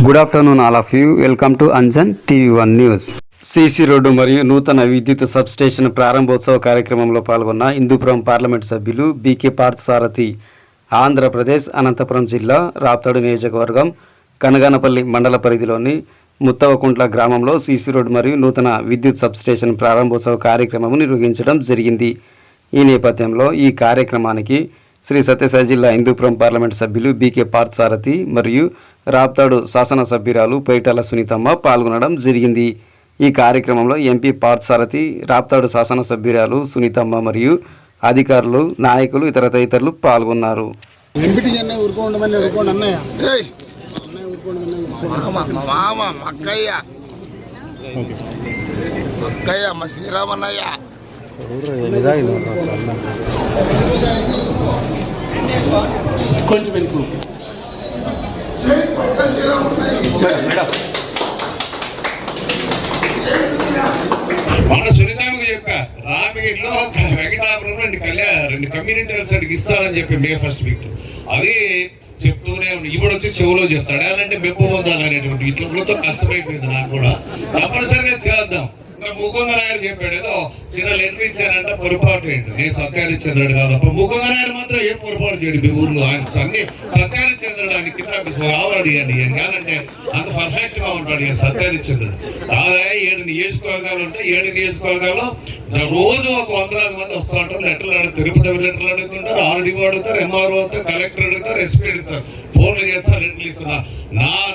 Good afternoon all of you. Welcome to Anjan TV1 news. CC road మరియు నూతన విద్యుత్ substation ప్రారంభోత్సవ కార్యక్రమంలో పాల్గొన్న హిందూపురం పార్లమెంట్ సభ్యులు బీకే పార్థసారథి ఆంధ్రప్రదేశ్ అనంతపురం జిల్లా రాప్తాడు నియోజకవర్గం కనగానపల్లి మండల పరిధిలోని ముత్తవకుంట్ల గ్రామంలో సీసీ రోడ్డు మరియు నూతన విద్యుత్ సబ్స్టేషన్ ప్రారంభోత్సవ కార్యక్రమం నిర్వహించడం జరిగింది. ఈ నేపథ్యంలో ఈ కార్యక్రమానికి శ్రీ సత్యసాయి జిల్లా హిందూపురం పార్లమెంట్ సభ్యులు బీకే పార్థసారథి మరియు రాప్తాడు శాసనసభ్యురాలు పైటాల సునీతమ్మ పాల్గొనడం జరిగింది. ఈ కార్యక్రమంలో ఎంపీ పార్థసారథి, రాప్తాడు శాసనసభ్యురాలు సునీతమ్మ మరియు అధికారులు, నాయకులు, ఇతర తదితరులు పాల్గొన్నారు. కొంచెం వెనుక మన సునీతానికి చెప్పా రామగిరిలో వెంకటాపురంలో రెండు కమ్యూనిటీ హాల్స్ ఇస్తారని చెప్పి మే 1st వీక్ అది చెప్తూనే ఉంది. ఇప్పుడు వచ్చి చెవులో చెప్తాడు అలాంటి మెప్పు పొందాలనేటువంటి ఇట్లతో కష్టమైపోయింది. నాకు కూడా తప్పనిసరిగా చేద్దాం. ఇంకా ముకుందరాయుడు చెప్పాడు ఏదో చిన్న లెటర్ ఇచ్చారంట, పొరపాటు ఏంటి, నేను సత్యారిచంద్రుడు కాదప్ప. ముకుందరాయుడు మాత్రం ఏం పొరపాటు చేయడు మీ ఊర్లో. ఆయన సత్యారిచంద్రుడు ఆయన కింద కావాలి అని కాదంటే అంత పర్ఫెక్ట్ గా ఉంటాడు ఈయన సత్యారిచంద్రుడు. దాదాపు 7 నియోజకవర్గాలు ఉంటాయి. 7 నియోజకవర్గాల్లో రోజు ఒక 100 మంది వస్తూ ఉంటారు. లెటర్లు అడుగుతారు, తిరుపతి లెటర్లు అడుగుతుంటారు, ఆర్డీఓ అడుగుతారు, ఎంఆర్ఓ అవుతారు, కలెక్టర్ అడుగుతారు, ఎస్పీ అడుగుతారు, ఫోన్లు చేస్తారు, లెటర్లు ఇస్తున్నా.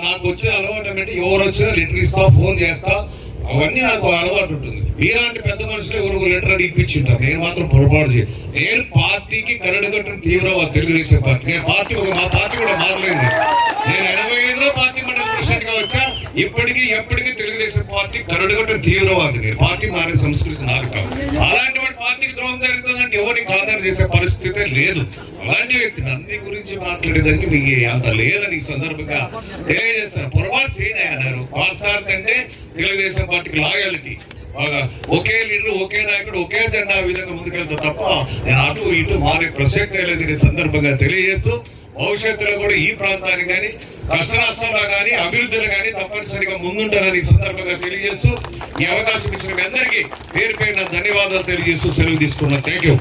నాకు వచ్చిన అలవాటు ఏంటంటే ఎవరు వచ్చినా లెటర్ ఇస్తా, ఫోన్ చేస్తా, అవన్నీ నాకు అలవాటు ఉంటుంది. మీలాంటి పెద్ద మనుషులు ఎవరు లెటర్ అడిగి ఇప్పించుంటారు. నేను మాత్రం పొరపాటు చేయను. నేను పార్టీకి కరడు కట్టిన తీవ్రవాది తెలుగుదేశం పార్టీ. నేను పార్టీ మా పార్టీ కూడా మారలేదు. నేను 85లో పార్టీ మండల ప్రెసిడెంట్ గా వచ్చా. ఎప్పటికీ తెలుగుదేశం పార్టీ కరడు కట్టిన తీవ్రవాది. నేను పార్టీ మారే సంస్కృతి నాకు కాదు. అలాంటి వాటి పార్టీకి ద్రోహం జరుగుతుందంటే ఎవరికి ఆధారం చేసే పరిస్థితే లేదు. అలాంటి వ్యక్తిని అన్ని గురించి మాట్లాడేదానికి మీకు అంత లేదని ఈ సందర్భంగా తెలియజేస్తాను. పొరపాటు చేయనన్నారు. పార్థసారథి అంటే తెలుగుదేశం పార్టీకి లాయాలిటీ, ఒకే లీడర్, ఒకే నాయకుడు, ఒకే జెండా విధంగా ముందుకెళ్తా తప్ప నేను అటు ఇటు మారే ప్రసక్తే లేదని సందర్భంగా తెలియజేస్తూ భవిష్యత్తులో కూడా ఈ ప్రాంతానికి కానీ కష్ట నష్టంలో కానీ అభివృద్ధిలో కానీ తప్పనిసరిగా ముందుంటారని సందర్భంగా తెలియజేస్తూ ఈ అవకాశం ఇచ్చిన మీ అందరికీ పేరు పేరున ధన్యవాదాలు తెలియజేస్తూ సెలవు తీసుకున్నాను. Thank you.